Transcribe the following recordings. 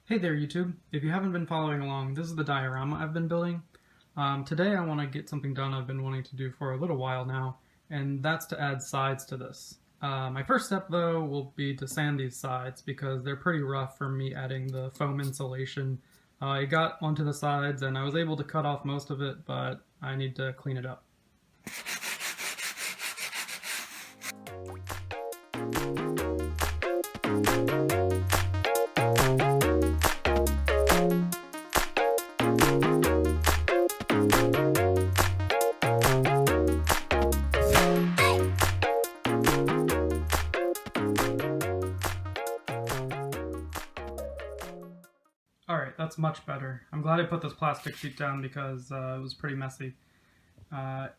Hey there YouTube! If you haven't been following along, this is the diorama I've been building. Today I want to get something done I've been wanting to do for a little while now, and that's to add sides to this. My first step though will be to sand these sides because they're pretty rough from me adding the foam insulation. It got onto the sides and I was able to cut off most of it, but I need to clean it up. Alright, that's much better. I'm glad I put this plastic sheet down because it was pretty messy. I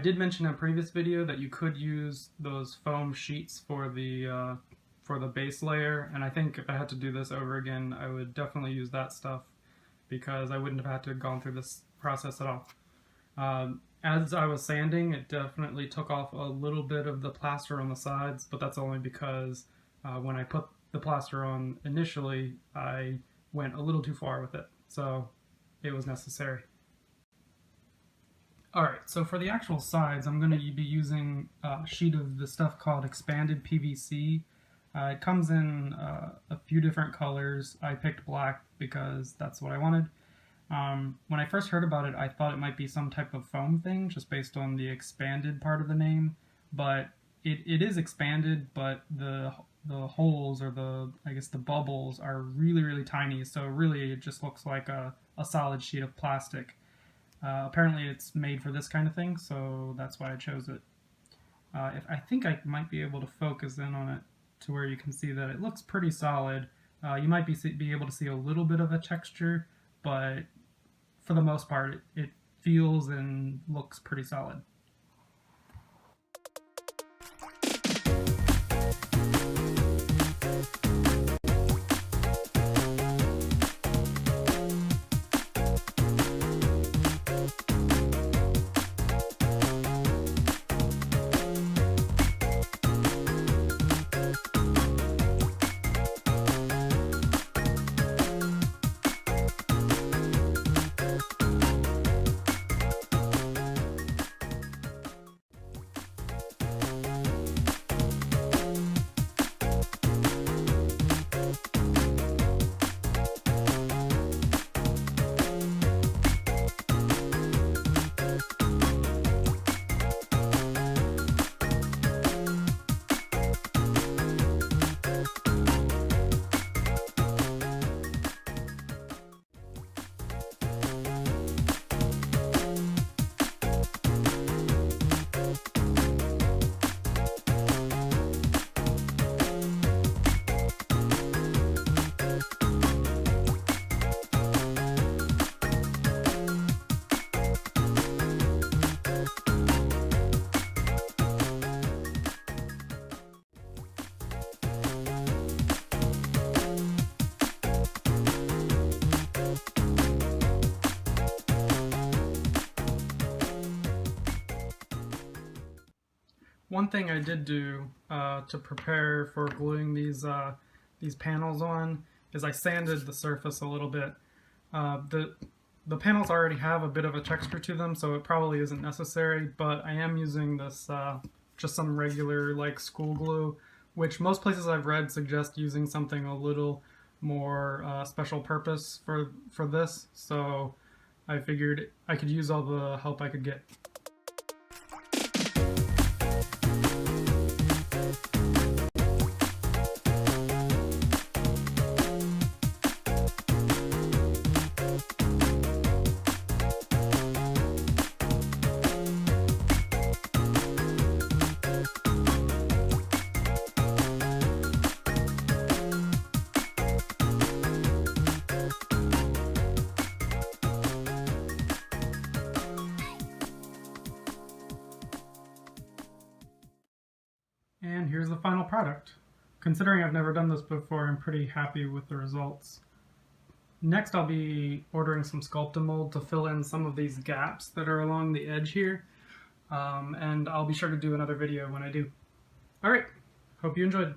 did mention in a previous video that you could use those foam sheets for the base layer, and I think if I had to do this over again, I would definitely use that stuff because I wouldn't have had to have gone through this process at all. As I was sanding, it definitely took off a little bit of the plaster on the sides, but that's only because when I put the plaster on initially, I went a little too far with it, so it was necessary. Alright, so for the actual sides, I'm going to be using a sheet of the stuff called expanded PVC. It comes in a few different colors. I picked black because that's what I wanted. When I first heard about it, I thought it might be some type of foam thing, just based on the expanded part of the name, but it is expanded, but the holes, or I guess the bubbles, are really tiny, so really it just looks like a solid sheet of plastic. Apparently it's made for this kind of thing, so that's why I chose it. I think I might be able to focus in on it to where you can see that it looks pretty solid. You might be able to see a little bit of a texture, but for the most part it feels and looks pretty solid. One thing I did do to prepare for gluing these panels on is I sanded the surface a little bit. The panels already have a bit of a texture to them, so it probably isn't necessary, but I am using this just some regular like school glue, which most places I've read suggest using something a little more special purpose for this, so I figured I could use all the help I could get. And here's the final product. Considering I've never done this before, I'm pretty happy with the results. Next I'll be ordering some Sculptamold to fill in some of these gaps that are along the edge here, and I'll be sure to do another video when I do. Alright, hope you enjoyed.